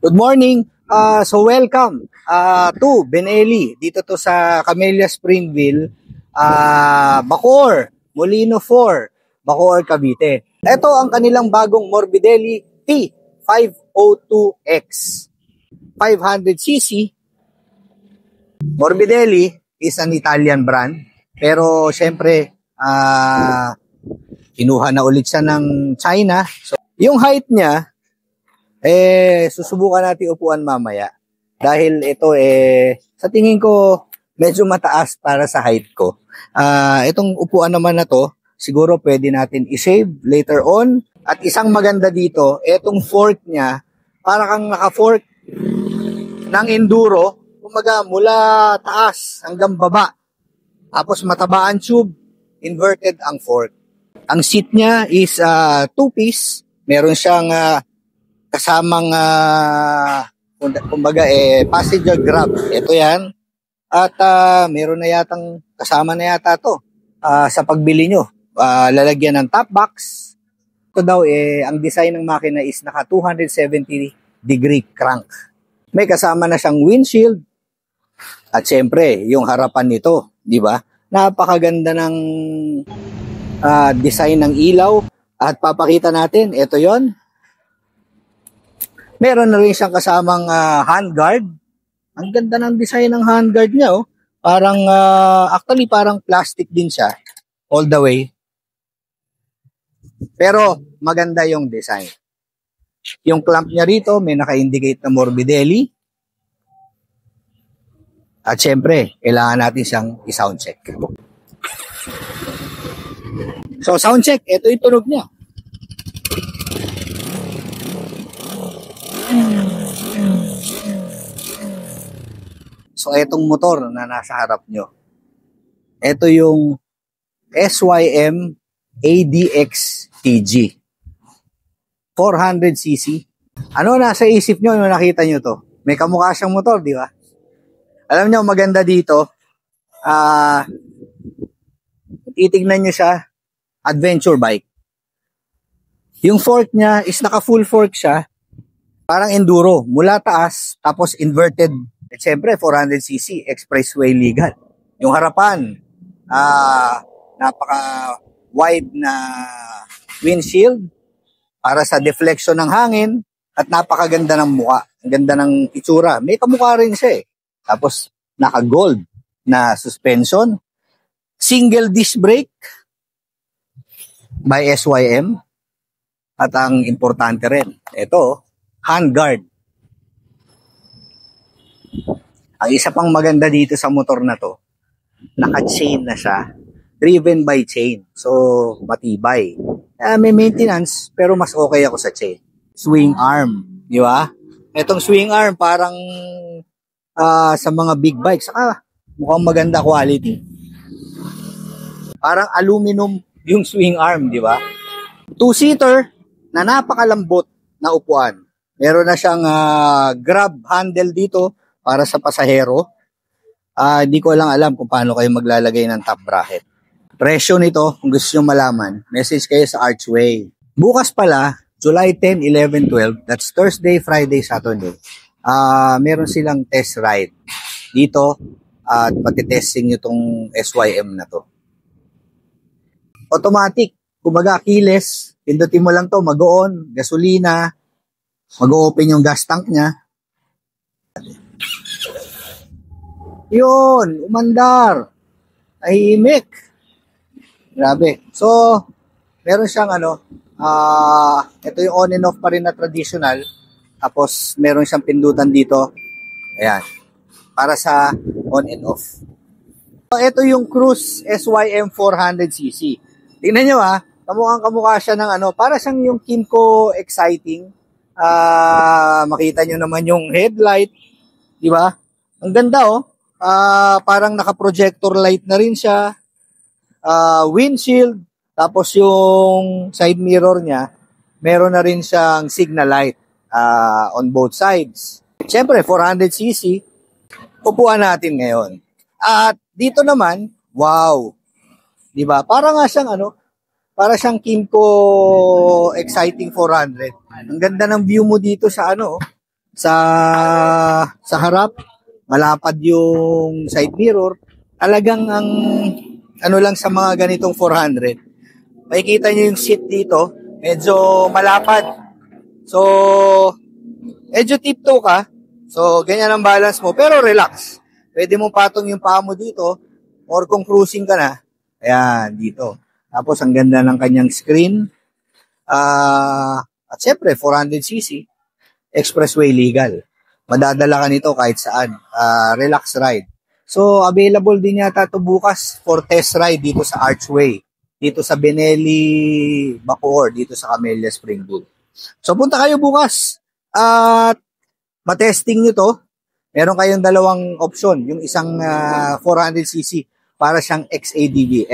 Good morning. So welcome to Benelli. Dito to sa Camellia Springville, Bacoor, Molino 4, Bacoor, Cavite. Ito ang kanilang bagong Morbidelli T502X. 500cc. Morbidelli is an Italian brand. Pero syempre, kinuha na ulit siya ng China. So, yung height niya, susubukan natin upuan mamaya. Dahil ito sa tingin ko medyo mataas para sa height ko. Itong upuan naman na to, siguro pwede natin i-save later on. At isang maganda dito, itong fork niya, para kang naka-fork ng enduro, kumaga mula taas hanggang baba. Tapos matabaan tube, inverted ang fork. Ang seat niya is 2-piece. Meron siyang kasamang kumbaga passenger grab. Ito yan. At meron na yatang kasama na yata to sa pagbili nyo. Lalagyan ng top box. Ito daw ang design ng makina is naka 270 degree crank. May kasama na siyang windshield. At syempre, yung harapan nito, di ba? Napakaganda ng design ng ilaw. At papakita natin, ito yon. Meron na rin siyang kasamang handguard. Ang ganda ng design ng handguard niya. Oh. Parang, actually parang plastic din siya. All the way. Pero maganda yung design. Yung clamp niya rito, may naka-indicate na Morbidelli. At syempre, kailangan natin siyang i-sound check. So, sound check. Ito yung tunog niya. So, itong motor na nasa harap nyo, ito yung SYM ADX TG. 400cc. Ano nasa isip nyo nung nakita nyo to? May kamukha siyang motor, di ba? Alam nyo, maganda dito, titignan nyo siya, adventure bike. Yung fork niya is naka full fork siya, parang enduro, mula taas, tapos inverted. At syempre, 400cc, expressway legal. Yung harapan, napaka-wide na windshield para sa deflection ng hangin at napakaganda ng mukha. Ang ganda ng itsura. May kamukha rin siya eh. Tapos, naka-gold na suspension. Single disc brake by SYM. At ang importante rin, ito, handguard. Ang isa pang maganda dito sa motor na to, naka-chain na siya. Driven by chain. So, matibay. May maintenance, pero mas okay ako sa chain. Swing arm. Di ba? Itong swing arm, parang sa mga big bikes, mukhang maganda quality. Parang aluminum yung swing arm, di ba? Two-seater na napakalambot na upuan. Meron na siyang grab handle dito para sa pasahero. Di ko lang alam kung paano kayo maglalagay ng top bracket. Presyo nito, kung gusto nyo malaman, message kayo sa Archway. Bukas pala, July 10, 11, 12, that's Thursday, Friday, Saturday. Meron silang test ride dito at matitesting nyo tong SYM na to. Automatic, kumbaga keyless, pindutin mo lang to, mag-on, gasolina, mag-open yung gas tank niya. Yun, umandar. Tahimik. Grabe. So, meron siyang ito yung on and off pa rin na traditional. Tapos, meron siyang pindutan dito. Ayan. Para sa on and off. So, ito yung Cruise SYM 400cc. Tingnan nyo kamukha siya ng para siyang yung Kymco Exciting. Makita nyo naman yung headlight. Di ba? Ang ganda parang naka-projector light na rin siya. Windshield. Tapos yung side mirror niya, meron na rin siyang signal light on both sides. Siyempre, 400cc. Upuan natin ngayon. At dito naman, wow. Di ba? Para nga siyang para siyang Kymco Exciting 400. Ang ganda ng view mo dito sa sa harap, malapad yung side mirror. Talagang ang ano lang sa mga ganitong 400. Makikita nyo yung seat dito, medyo malapad. So, medyo tiptoe ka. So, ganyan ang balance mo. Pero relax. Pwede mo patong yung paa mo dito or kung cruising ka na, ayan, dito. Tapos, ang ganda ng kanyang screen. At syempre, 400cc, expressway legal. Madadala ka nito kahit saan. Relax ride. So, available din yata ito bukas for test ride dito sa Archway. Dito sa Benelli, Bacoor, dito sa Camellia Springwood. So, punta kayo bukas. At matesting nyo to. Meron kayong dalawang option. Yung isang 400cc para siyang XADV.